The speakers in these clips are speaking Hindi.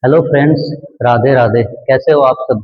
Hello friends. राधे राधे। कैसे हो आप सब?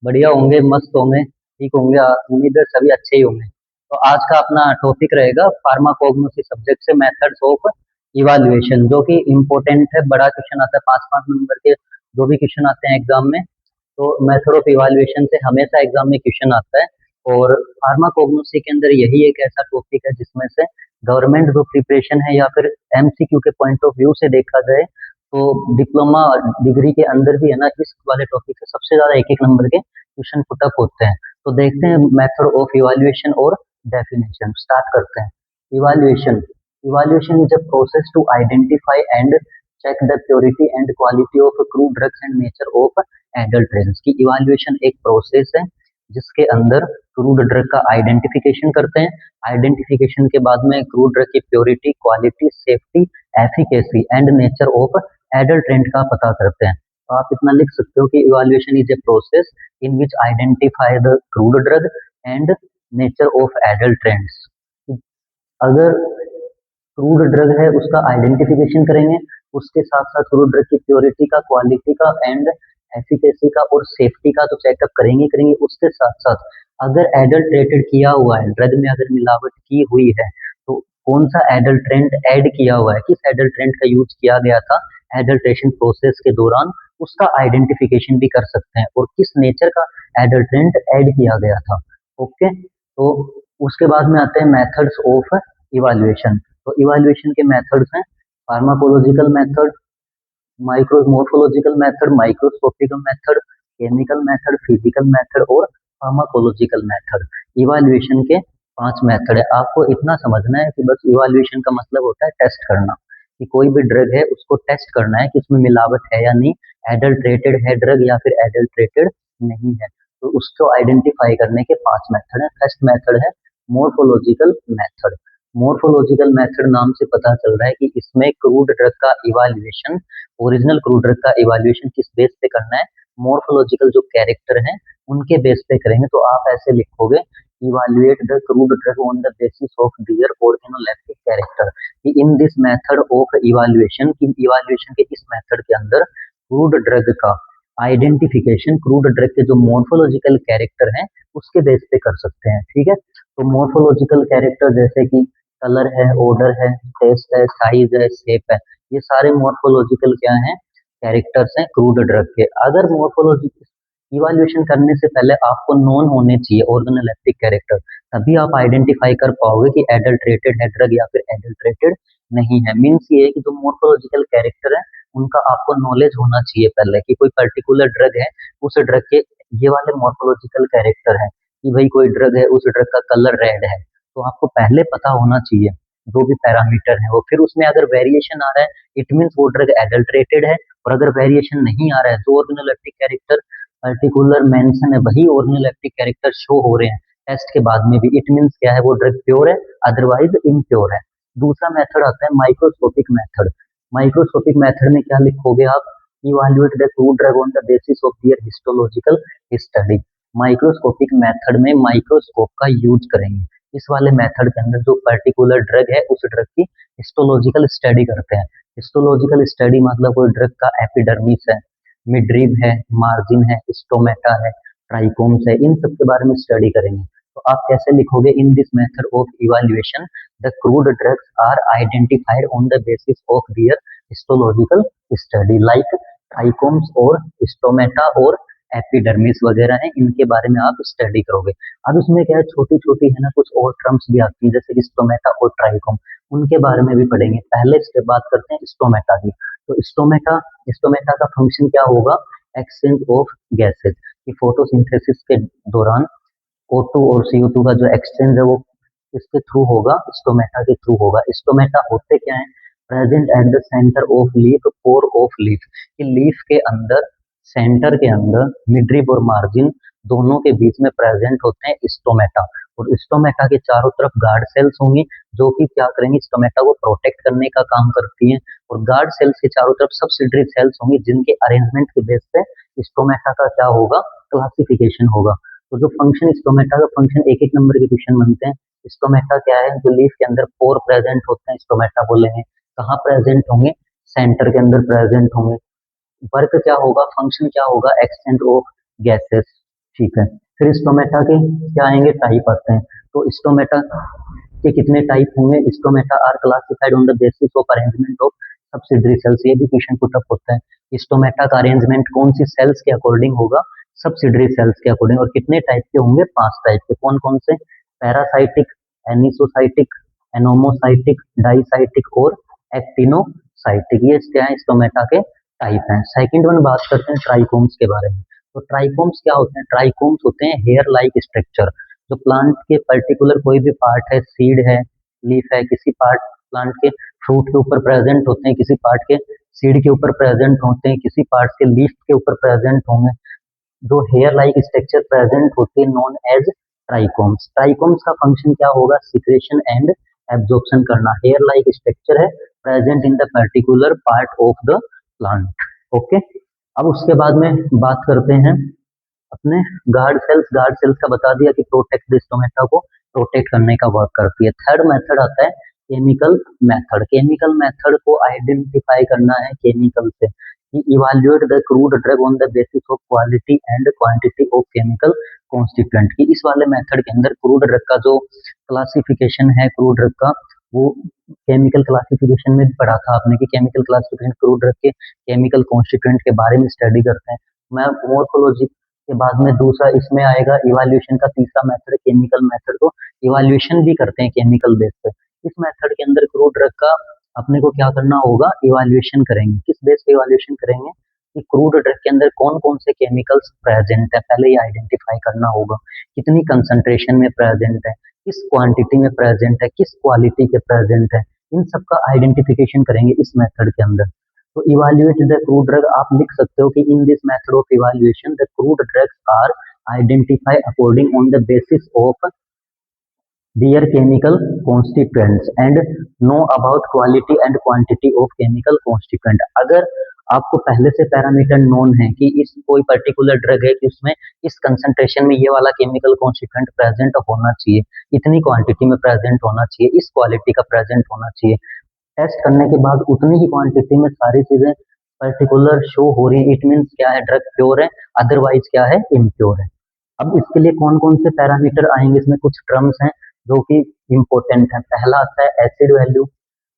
बढ़िया होंगे, मस्त होंगे, ठीक होंगे। उम्मीद है सभी अच्छे ही होंगे। तो आज का अपना टॉपिक रहेगा फार्माकोग्नोसी सब्जेक्ट से मेथड्स ऑफ इवाल्युएशन, जो कि इम्पोर्टेंट है। बड़ा क्वेश्चन आता है, 5-5 नंबर के जो भी क्वेश्चन आते हैं एग्जाम में। तो मेथड ऑफ इवाल्युएशन से हमेशा एग्जाम में क्वेश्चन आता है। और फार्माकोग्नोसी के अंदर यही एक ऐसा टॉपिक है जिसमें से गवर्नमेंट जो प्रिपरेशन है या फिर एमसीक्यू के पॉइंट ऑफ व्यू से देखा जाए तो डिप्लोमा डिग्री के अंदर भी है ना, इस वाले टॉपिक से सबसे ज्यादा एक एक नंबर के क्वेश्चन पुटअप होते हैं। तो देखते हैं मेथड ऑफ इवाल्युएशन और डेफिनेशन। स्टार्ट करते हैं। Evaluation evaluation is a process to identify and check the purity and quality of crude drugs and nature of adulterants की इवाल्युएशन एक प्रोसेस है जिसके अंदर क्रूड ड्रग का आइडेंटिफिकेशन करते हैं। आइडेंटिफिकेशन के बाद में क्रूड ड्रग की purity, quality, safety, efficacy and nature of adulterant का पता करते हैं। तो आप इतना लिख सकते हो कि evaluation is a process in which identify the crude drug and nature of adulterants. अगर क्रूड ड्रग है उसका आइडेंटिफिकेशन करेंगे, उसके साथ साथ क्रूड ड्रग की प्योरिटी का, क्वालिटी का एंड एफिकेसी का और सेफ्टी का तो चेकअप करेंगे। उसके साथ साथ अगर एडल्ट्रेटेड किया हुआ है, ड्रग में अगर मिलावट की हुई है, तो कौन सा एडल्ट्रेंट ऐड किया हुआ है, किस एडल्ट्रेंट का यूज किया गया था एडल्ट्रेशन प्रोसेस के दौरान, उसका आइडेंटिफिकेशन भी कर सकते हैं। और किस नेचर का एडल्ट्रेंट ऐड किया गया था। ओके, तो उसके बाद में आते हैं मेथड्स ऑफ इवाल्युएशन। तो इवाल्युएशन के मेथड्स हैं pharmacological method, micro morphological method, microscopical method, chemical method, physical method और फार्माकोलॉजिकल मेथड। इवाल्युएशन के 5 मेथड है। आपको इतना समझना है कि बस इवाल्युएशन का मतलब होता है टेस्ट करना, कि कोई भी ड्रग है उसको टेस्ट करना है कि उसमें मिलावट है या नहीं, एडल्ट्रेटेड है ड्रग या फिर एडल्ट्रेटेड नहीं है। तो उसको आइडेंटिफाई करने के 5 मेथड है। फर्स्ट मेथड है मोर्फोलॉजिकल मेथड। मोर्फोलॉजिकल मेथड नाम से पता चल रहा है कि इसमें क्रूड ड्रग का इवाल्युएशन, ओरिजिनल क्रूड ड्रग का इवाल्युएशन किस बेस पे करना है, मोर्फोलॉजिकल जो कैरेक्टर हैं उनके बेस पे करेंगे। तो आप ऐसे लिखोगे, evaluate the crude drug on the basis of their organoleptic character. कि in this method of evaluation, की इवाल्युएशन के इस मेथड के अंदर क्रूड ड्रग का आइडेंटिफिकेशन क्रूड ड्रग के जो मोर्फोलॉजिकल कैरेक्टर हैं उसके बेस पे कर सकते हैं। ठीक है, तो मोर्फोलॉजिकल कैरेक्टर जैसे कि कलर है, ऑर्डर है, टेस्ट है, साइज है, शेप है, ये सारे मोर्फोलॉजिकल क्या हैं, कैरेक्टर्स हैं क्रूड ड्रग के। अगर मोर्फोलॉजी इवाल्युएशन करने से पहले आपको नोन होने चाहिए ऑर्गेनोलेप्टिक कैरेक्टर, तभी आप आइडेंटिफाई कर पाओगे कि एडल्ट्रेटेड है ड्रग या फिर एडल्ट्रेटेड नहीं है। मीन्स ये है कि जो मोर्फोलॉजिकल कैरेक्टर है उनका आपको नॉलेज होना चाहिए पहले, कि कोई पर्टिकुलर ड्रग है, उस ड्रग के ये वाले मोर्फोलॉजिकल कैरेक्टर है, कि भाई कोई ड्रग है, उस ड्रग का कलर रेड है, तो आपको पहले पता होना चाहिए जो भी पैरामीटर है वो। फिर उसमें अगर वेरिएशन आ रहा है, इट मीन्स वो ड्रग एडल्ट्रेटेड है। और अगर वेरिएशन नहीं आ रहा है, जो ऑर्गेनोलेप्टिक कैरेक्टर पर्टिकुलर मेंशन है वही ऑर्गेनोलेप्टिक कैरेक्टर शो हो रहे हैं टेस्ट के बाद में भी, इट मीन्स क्या है, वो ड्रग प्योर है, अदरवाइज इम्प्योर है। दूसरा मेथड आता है माइक्रोस्कोपिक मेथड। माइक्रोस्कोपिक मेथड में क्या लिखोगे आप, evaluate the crude drug on the basis of their histological study. Microscopic method में माइक्रोस्कोप का यूज करेंगे। इस वाले मेथड के अंदर जो पर्टिकुलर ड्रग है उस ड्रग की हिस्टोलॉजिकल स्टडी करते हैं। हिस्टोलॉजिकल स्टडी मतलब कोई ड्रग का एपिडर्मिस है, मिड्रिब है, मार्जिन है, स्टोमेटा है, ट्राइकोम्स है, इन सब के बारे में स्टडी करेंगे। तो आप कैसे लिखोगे, in this method of evaluation the crude drugs are identified on the basis of their histological study, like trichomes और स्टोमेटा और एपिडर्मिस वगैरह है, इनके बारे में आप स्टडी करोगे। अब इसमें क्या है, छोटी छोटी है ना कुछ और टर्म्स भी आती हैं, जैसे स्टोमेटा और ट्राइकोम, उनके बारे में भी पढ़ेंगे। पहले इसके बात करते हैं स्टोमेटा की। तो स्टोमेटा स्टोमेटा का फंक्शन क्या होगा, एक्सचेंज ऑफ गैसेज, कि फोटोसिंथेसिस के दौरान O2 और CO2 का जो एक्सचेंज है वो इसके थ्रू होगा, स्टोमेटा के थ्रू होगा। स्टोमेटा होते क्या है, present at the centre of leaf, core of leaf, कि लीफ के अंदर, सेंटर के अंदर, मिड्रिब और मार्जिन दोनों के बीच में प्रेजेंट होते हैं स्टोमेटा। और स्टोमेटा के चारों तरफ गार्ड सेल्स होंगी जो कि क्या करेंगी, स्टोमेटा को प्रोटेक्ट करने का काम करती हैं। और गार्ड सेल्स के चारों तरफ सब्सिडरी सेल्स होंगी जिनके अरेंजमेंट के बेस पे स्टोमेटा का क्या होगा, क्लासिफिकेशन होगा। तो जो फंक्शन स्टोमेटा का फंक्शन एक एक नंबर के क्वेश्चन बनते हैं। स्टोमेटा क्या है, जो लीफ के अंदर पोर प्रेजेंट होते हैं स्टोमेटा बोलेंगे। कहाँ प्रेजेंट होंगे, सेंटर के अंदर प्रेजेंट होंगे। वर्क क्या होगा, फंक्शन क्या होगा, एक्सचेंज ऑफ गैसेस। ठीक है, फिर स्टोमेटा के क्या आएंगे, टाइप आते हैं। तो स्टोमेटा के कितने टाइप होंगे, stomata are classified on the basis of arrangement of subsidiary cells. ये भी क्वेश्चन पुट अप होता है, स्टोमेटा का अरेंजमेंट कौन सी सेल्स के अकॉर्डिंग होगा, सब्सिडरी सेल्स के अकॉर्डिंग। और कितने टाइप के होंगे, 5 टाइप के। कौन कौन से, पैरासाइटिक, एनिसोसाइटिक, एनोमोसाइटिक, डाइसाइटिक और एक्टिनोसाइटिक। ये क्या है, स्टोमेटा के टाइप हैं। सेकंड वन बात करते हैं ट्राइकोम्स के बारे में। तो ट्राइकोम्स क्या होते हैं, ट्राइकोम्स होते हैं हेयर लाइक स्ट्रक्चर। जो प्लांट के पर्टिकुलर कोई भी पार्ट है, सीड है, लीफ है, किसी पार्ट प्लांट के फ्रूट के ऊपर प्रेजेंट होते हैं, किसी पार्ट के सीड के ऊपर प्रेजेंट होते हैं, किसी पार्ट के लीफ के ऊपर प्रेजेंट होंगे। जो हेयर लाइक स्ट्रक्चर प्रेजेंट होते हैं नॉन एज ट्राइकोम्स। ट्राइकोम्स का फंक्शन क्या होगा, सिक्रेशन एंड एब्जॉर्प्शन करना। हेयर लाइक स्ट्रक्चर है present in the particular part of the plant. Okay, अब उसके बाद में बात करते हैं अपने गार्ड सेल्स। गार्ड सेल्स का बता दिया कि प्रोटेक्ट द स्टोमेटा को प्रोटेक्ट करने का वर्क करती है। थर्ड मेथड आता है केमिकल मेथड। केमिकल मेथड को आइडेंटिफाई करना है केमिकल से, कि evaluate the crude drug on the basis of quality and quantity of chemical constituent. की इस वाले मेथड के अंदर क्रूड ड्रग का जो क्लासिफिकेशन है, क्रूड ड्रग का, वो केमिकल क्लासिफिकेशन में भी पढ़ा था आपने कि केमिकल क्लासिफिकेशन क्रूड ड्रग के केमिकल कॉन्स्टिट्यूएंट के बारे में स्टडी करते हैं। मैं मोर्फोलॉजी के बाद में दूसरा इसमें आएगा इवैल्यूएशन का तीसरा मेथड केमिकल मेथड। को इवैल्यूएशन भी करते हैं केमिकल बेस पे। इस मेथड के अंदर क्रूड ड्रग का अपने को क्या करना होगा, इवैल्यूएशन करेंगे। किस बेस पे इवैल्यूएशन करेंगे, कि क्रूड ड्रग के अंदर कौन कौन से केमिकल्स प्रेजेंट है, पहले ये आइडेंटिफाई करना होगा। कितनी कंसंट्रेशन में प्रेजेंट है, किस क्वांटिटी में प्रेजेंट है, किस क्वालिटी के प्रेजेंट है, इन सब का आइडेंटिफिकेशन करेंगे इस मेथड के अंदर। तो इवैल्यूएट द क्रूड ड्रग आप लिख सकते हो कि in this method of evaluation the crude drugs are identify according on the basis of their chemical constituents and know about quality and quantity of chemical constituent। अगर आपको पहले से पैरामीटर नोन है कि इस कोई पर्टिकुलर ड्रग है कि उसमें इस कंसंट्रेशन में ये वाला केमिकल कॉन्स्टिट्यूएंट प्रेजेंट होना चाहिए, इतनी क्वांटिटी में प्रेजेंट होना चाहिए, इस क्वालिटी का प्रेजेंट होना चाहिए, टेस्ट करने के बाद उतनी ही क्वांटिटी में सारी चीजें पर्टिकुलर शो हो रही है, इट मीन्स क्या है, ड्रग प्योर है, अदरवाइज क्या है, इम्प्योर है। अब इसके लिए कौन कौन से पैरामीटर आएंगे, इसमें कुछ टर्म्स हैं जो कि इम्पोर्टेंट है। पहला आता है एसिड वैल्यू,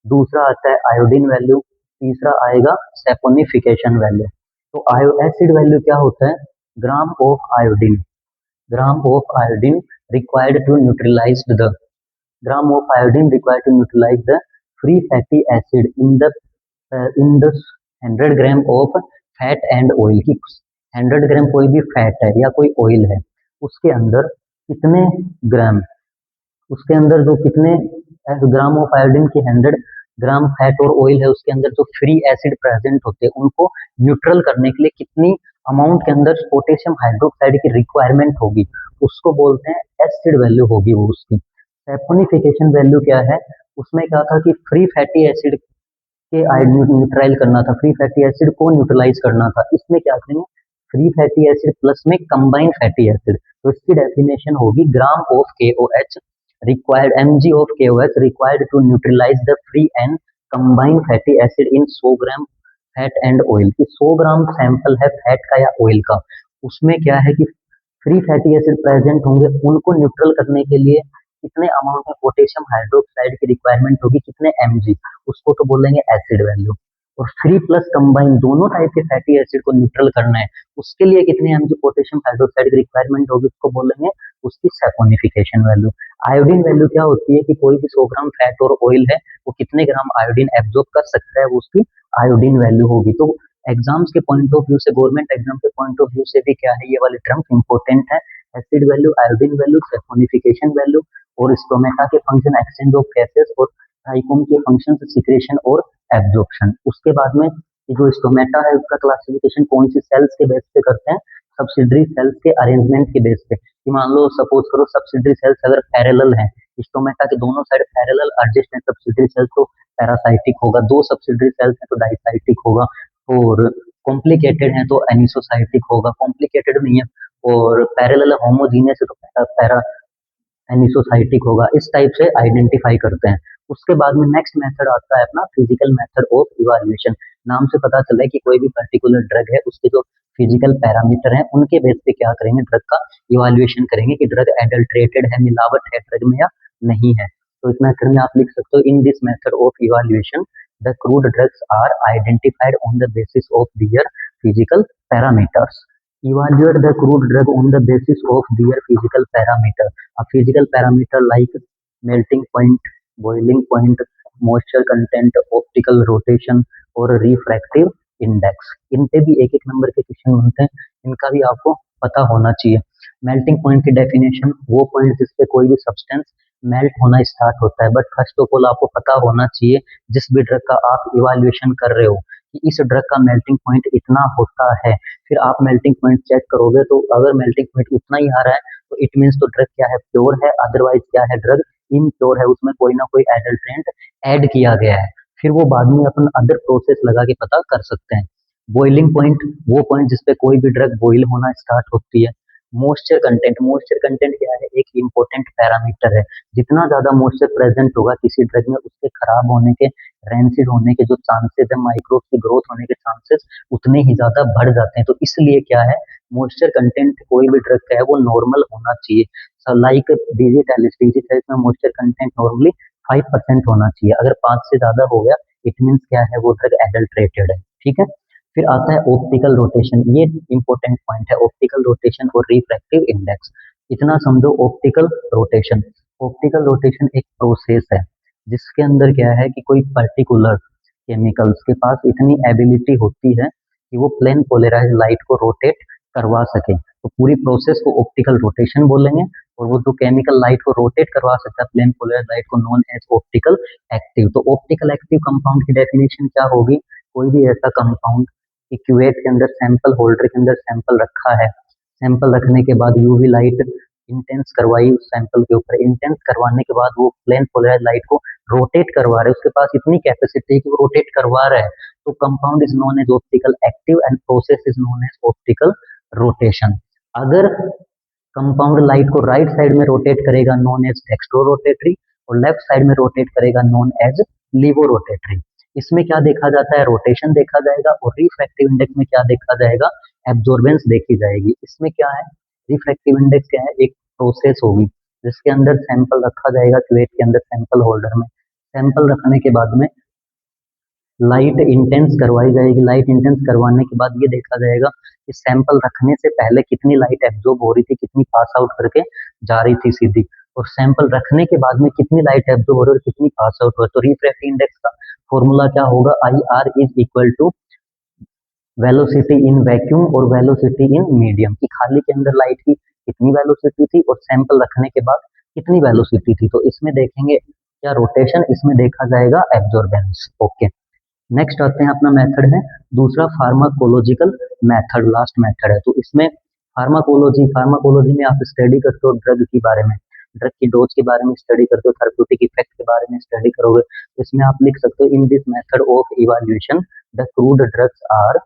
दूसरा आता है आयोडीन वैल्यू, तीसरा आएगा सैपोनिफिकेशन वैल्यू। तो एसिड वैल्यू क्या होता है, gram of iodine, gram of iodine required to neutralise the gram of iodine required to neutralize the free fatty acid in the 100 gram of fat and oil की। 100 ग्राम कोई भी फैट है या कोई ऑयल है, उसके अंदर कितने ग्राम, उसके अंदर जो कितने ग्राम ऑफ आयोडीन की 100 ग्राम फैट और ऑयल है, उसके अंदर जो फ्री एसिड प्रेजेंट होते हैं उनको न्यूट्रल करने के लिए कितनी अमाउंट के अंदर पोटेशियम हाइड्रोक्साइड की रिक्वायरमेंट होगी, उसको बोलते हैं एसिड वैल्यू होगी वो उसकी। सैपोनिफिकेशन वैल्यू क्या है, उसमें क्या था कि फ्री फैटी एसिड के न्यूट्राइल करना था, फ्री फैटी एसिड को न्यूट्रलाइज करना था। इसमें क्या करेंगे, फ्री फैटी एसिड प्लस में कंबाइंड फैटी एसिड। तो इसकी डेफिनेशन होगी gram of KOH required mg of KOH required to neutralize the free and combined fatty acid in 100 gram fat and oil. की 100 ग्राम सैंपल है फैट का या ऑयल का, उसमें क्या है कि फ्री फैटी एसिड प्रेजेंट होंगे, उनको न्यूट्रल करने के लिए कितने अमाउंट में पोटेशियम हाइड्रोक्साइड की रिक्वायरमेंट होगी, कितने mg, उसको तो बोलेंगे एसिड वैल्यू। और फ्री प्लस कंबाइन दोनों टाइप के फैटी एसिड को न्यूट्रल करना है, उसके लिए कितने mg पोटेशियम हाइड्रोक्साइड की रिक्वायरमेंट होगी, उसको बोलेंगे उसकी सैपोनिफिकेशन वैल्यू। आयोडीन वैल्यू क्या होती है कि कोई भी 100 ग्राम फैट और ऑयल है, वो कितने ग्राम आयोडीन एब्जॉर्ब कर सकता है, वो उसकी आयोडीन वैल्यू होगी। तो एग्जाम्स के पॉइंट ऑफ व्यू से, गवर्नमेंट एग्जाम के पॉइंट ऑफ व्यू से भी क्या है, ये वाले टर्म इंपॉर्टेंट है, acid value, iodine value, saponification value. और स्टोमेटा के फंक्शन एक्सचेंज ऑफ गैसेस और ट्राइकोम के फंक्शन सिक्रेशन और एब्जॉर्प्शन। उसके बाद में जो स्टोमेटा है उसका क्लासिफिकेशन कौन सी सेल्स के बेस पे करते हैं, सब्सिडरी सेल्स के अरेंजमेंट के बेस पे। कि मान लो सपोज करो सब्सिडरी सेल्स अगर पैरेलल है, स्टोमेटा के दोनों साइड पैरेलल एडजस्ट है सब्सिडरी सेल्स, तो पैरासाइटिक होगा। दो सब्सिडरी सेल्स है तो डाइसाइटिक होगा। और कॉम्प्लिकेटेड है तो एनिसोसाइटिक होगा। कॉम्प्लिकेटेड नहीं है और पैरेलल होमोजीनियस है तो पैरा एनिसोसाइटिक होगा। इस टाइप से आइडेंटिफाई करते हैं। उसके बाद में नेक्स्ट मेथड आता है अपना फिजिकल मेथड ऑफ इवैल्यूएशन। नाम से पता चला है कि कोई भी पर्टिकुलर ड्रग है उसके जो फिजिकल पैरामीटर हैं उनके बेस पे क्या करेंगे, ड्रग का इवाल्युएशन करेंगे कि ड्रग एडल्ट्रेटेड है, मिलावट है ड्रग में या नहीं है। तो इस मेथड में आप लिख सकते हो, in this method of evaluation the crude drugs are identified on the basis of their physical parameters. Evaluate the crude drug on the basis of their physical parameter. A physical parameter like melting point, boiling point, moisture content, optical rotation और refractive index. इन पे भी एक एक नंबर के क्वेश्चन बनते हैं, इनका भी आपको पता होना चाहिए। मेल्टिंग पॉइंट की डेफिनेशन, वो पॉइंट जिसपे कोई भी सब्सटेंस मेल्ट होना स्टार्ट होता है। बट फर्स्ट ऑफ ऑल आपको पता होना चाहिए जिस भी ड्रग का आप इवाल्युएशन कर रहे हो कि इस ड्रग का मेल्टिंग पॉइंट इतना होता है। फिर आप मेल्टिंग पॉइंट चेक करोगे तो अगर मेल्टिंग पॉइंट उतना ही आ रहा है तो इट मीन्स तो ड्रग क्या है, प्योर है, अदरवाइज क्या है, ड्रग इम्प्योर है, उसमें कोई ना कोई एडल्ट्रेंट ऐड किया गया है। फिर वो बाद में अपन अदर प्रोसेस लगा के पता कर सकते हैं। बॉइलिंग पॉइंट, वो पॉइंट जिसपे कोई भी ड्रग बॉइल होना स्टार्ट होती है। मॉइस्चर कंटेंट, मॉइस्चर कंटेंट क्या है, एक इम्पोर्टेंट पैरामीटर है। जितना ज्यादा मॉइस्चर प्रेजेंट होगा किसी ड्रग में, उसके खराब होने के, रैंसिड होने के जो चांसेस है, माइक्रोब की ग्रोथ होने के चांसेस उतने ही ज्यादा बढ़ जाते हैं। तो इसलिए क्या है, मॉइस्चर कंटेंट कोई भी ड्रग का है वो नॉर्मल होना चाहिए। लाइक डिजिटैलिस, डिजिटैलिस में मॉइस्चर कंटेंट नॉर्मली 5% होना चाहिए। अगर 5 से ज्यादा हो गया इट मीन्स क्या है, वो ड्रग एडल्ट्रेटेड है। ठीक है। फिर आता है ऑप्टिकल रोटेशन, ये इंपॉर्टेंट पॉइंट है, ऑप्टिकल रोटेशन और रिफ्रैक्टिव इंडेक्स। इतना समझो, ऑप्टिकल रोटेशन, ऑप्टिकल रोटेशन एक प्रोसेस है जिसके अंदर क्या है कि कोई पर्टिकुलर केमिकल्स के पास इतनी एबिलिटी होती है कि वो प्लेन पोलराइज लाइट को रोटेट करवा सके। तो पूरी प्रोसेस को ऑप्टिकल रोटेशन बोलेंगे। और वो जो केमिकल लाइट को रोटेट करवा सकता है प्लेन पोलराइज लाइट को, नॉन एज ऑप्टिकल एक्टिव। तो ऑप्टिकल एक्टिव कंपाउंड की डेफिनेशन क्या होगी, कोई भी ऐसा कंपाउंड कि क्यूवेट के अंदर सैंपल होल्डर के अंदर सैंपल रखा है, सैंपल रखने के बाद यूवी लाइट इंटेंस करवाई उस सैंपल के ऊपर, इंटेंस करवाने के बाद वो प्लेन पोलराइज लाइट को रोटेट करवा रहे हैं, उसके पास इतनी कैपेसिटी है कि वो रोटेट करवा रहा है। तो compound is known as optical active and process is known as optical rotation. अगर कंपाउंड लाइट को राइट साइड में रोटेट करेगा नोन एज डेक्स्ट्रो रोटेटरी, और लेफ्ट साइड में रोटेट करेगा नोन एज लीवो रोटेटरी। इसमें क्या देखा जाता है, रोटेशन देखा जाएगा। और रिफ्रैक्टिव इंडेक्स में क्या देखा जाएगा, एब्जॉर्बेंस देखी जाएगी। इसमें क्या है, रिफ्रैक्टिव इंडेक्स क्या है, एक प्रोसेस होगी जिसके अंदर सैंपल रखा जाएगा, क्यूवेट के अंदर सैंपल होल्डर में, सैंपल रखने के बाद में लाइट इंटेंस करवाई जाएगी। लाइट इंटेंस करवाने के बाद ये देखा जाएगा कि सैंपल रखने से पहले कितनी लाइट एब्जॉर्ब हो रही थी, कितनी पास आउट करके जा रही थी सीधी, और सैंपल रखने के बाद में कितनी लाइट एब्जॉर्ब हो रही है और कितनी पास आउट हो रही है। तो रिफ्रैक्टिव इंडेक्स का फॉर्मूला क्या होगा, I R is equal to velocity in vacuum और वेलोसिटी इन मीडियम, की खाली के अंदर लाइट की कितनी वेलोसिटी थी और सैंपल रखने के बाद कितनी वेलोसिटी थी। तो इसमें देखेंगे क्या रोटेशन, इसमें देखा जाएगा एब्जॉर्बेंस। ओके, नेक्स्ट आते हैं, अपना मेथड है दूसरा फार्माकोलॉजिकल मेथड, लास्ट मेथड है। तो इसमें फार्माकोलॉजी, फार्माकोलॉजी में आप स्टडी करते हो ड्रग के बारे में, ड्रग की डोज के बारे में स्टडी करते हो, थेरेप्यूटिक इफेक्ट के बारे में स्टडी करोगे। तो इसमें आप लिख सकते हो, in this method of evaluation the crude drugs are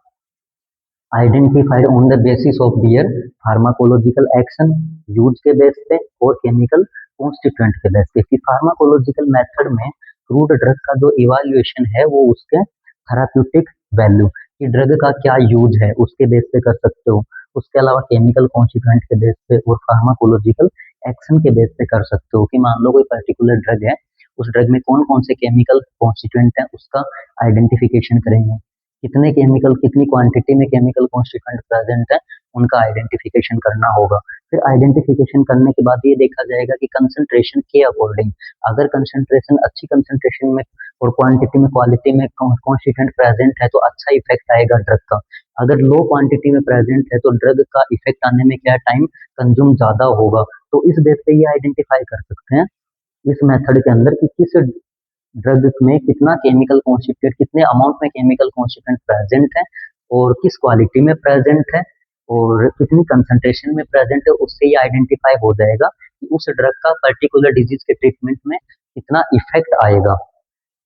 identified on the basis of their pharmacological action, use के बेस पे और केमिकल कॉन्स्टिट्यूएंट के बेस पे। फार्माकोलॉजिकल मेथड में क्रूड ड्रग का जो इवैल्यूएशन है वो उसके थेराप्यूटिक वैल्यू कि ड्रग का क्या यूज है उसके बेस पे कर सकते हो, उसके अलावा केमिकल कॉन्स्टिट्यूएंट के बेस पे और फार्माकोलॉजिकल एक्शन के बेस पे कर सकते हो। कि मान लो कोई पर्टिकुलर ड्रग है, उस ड्रग में कौन कौन से केमिकल कॉन्स्टिट्यूएंट है उसका आइडेंटिफिकेशन करेंगे, कितने केमिकल, कितनी क्वांटिटी में केमिकल कॉन्स्टिट्यूएंट प्रेजेंट है उनका आइडेंटिफिकेशन करना होगा। फिर आइडेंटिफिकेशन करने के बाद ये देखा जाएगा कि कंसंट्रेशन के अकॉर्डिंग, अगर कंसंट्रेशन अच्छी कंसंट्रेशन में और क्वांटिटी में, क्वालिटी में कॉन्स्टिट्यूएंट प्रेजेंट है तो अच्छा इफेक्ट आएगा ड्रग का। अगर लो क्वांटिटी में प्रेजेंट है तो ड्रग का इफेक्ट आने में क्या टाइम कंज्यूम ज्यादा होगा। तो इस बेस पे ये आइडेंटिफाई कर सकते हैं इस मेथड के अंदर कि किस ड्रग में कितना केमिकल कॉन्स्टिट्यूएंट, कितने अमाउंट में केमिकल कॉन्स्टिट्यूएंट प्रेजेंट है और किस क्वालिटी में प्रेजेंट है और कितनी कंसंट्रेशन में प्रेजेंट है। उससे ये आइडेंटिफाई हो जाएगा कि उस ड्रग का पर्टिकुलर डिजीज के ट्रीटमेंट में कितना इफेक्ट आएगा।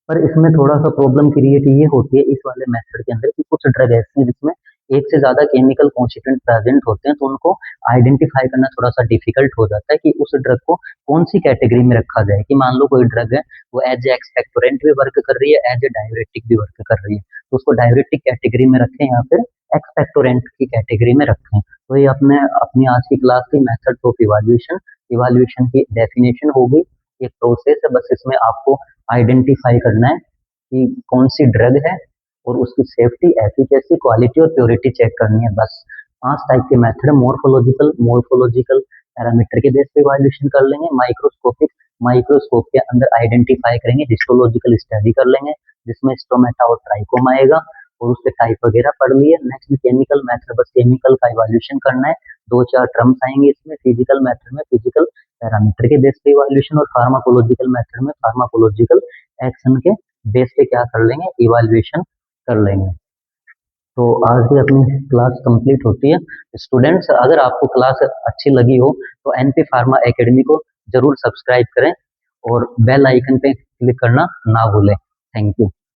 पर इसमें थोड़ा सा प्रॉब्लम क्रिएट ये होती है इस वाले मेथड के अंदर कि कुछ ड्रग ऐसे हैं जिसमें एक से ज्यादा केमिकल कॉन्स्टिट्यूएंट प्रेजेंट होते हैं, तो उनको आइडेंटिफाई करना थोड़ा सा डिफिकल्ट हो जाता है कि उस ड्रग को कौन सी कैटेगरी में रखा जाए। कि मान लो कोई ड्रग है वो एज ए एक्सपेक्टोरेंट भी वर्क कर रही है, एज ए डायरेटिक भी वर्क कर रही है, तो उसको डाययूरेटिक कैटेगरी में रखें या फिर एक्सपेक्टोरेंट की कैटेगरी में रखें। तो ये अपने अपनी आज की क्लास की मेथड ऑफ इवैल्यूएशन, इवैल्यूएशन की डेफिनेशन हो गई। एक प्रोसेस है, बस इसमें आपको आइडेंटिफाई करना है कि कौन सी ड्रग है और उसकी सेफ्टी, एफिकेसी, क्वालिटी और प्योरिटी चेक करनी है बस। 5 टाइप के मेथड है, मोर्फोलॉजिकल, मोर्फोलॉजिकल पैरामीटर के बेस पे इवैल्यूएशन कर लेंगे, माइक्रोस्कोपिक, माइक्रोस्कोप के अंदर आइडेंटिफाई करेंगे, हिस्टोलॉजिकल स्टडी कर लेंगे जिसमें स्टोमेटा और ट्राइकोमा आएगा और उसके टाइप वगैरह पढ़ लिए। नेक्स्ट में केमिकल मेथड, बस केमिकल का इवैल्यूएशन करना है, 2-4 टर्म्स आएंगे इसमें। फिजिकल मेथड में फिजिकल पैरामीटर के बेस पे इवैल्यूएशन और फार्माकोलॉजिकल मेथड में फार्माकोलॉजिकल एक्शन के बेस पे क्या कर लेंगे, इवैल्यूएशन कर लेंगे। तो आज भी अपनी क्लास कंप्लीट होती है। स्टूडेंट्स, अगर आपको क्लास अच्छी लगी हो तो एनपी फार्मा एकेडमी को जरूर सब्सक्राइब करें और बेल आइकन पे क्लिक करना ना भूलें। Thank you.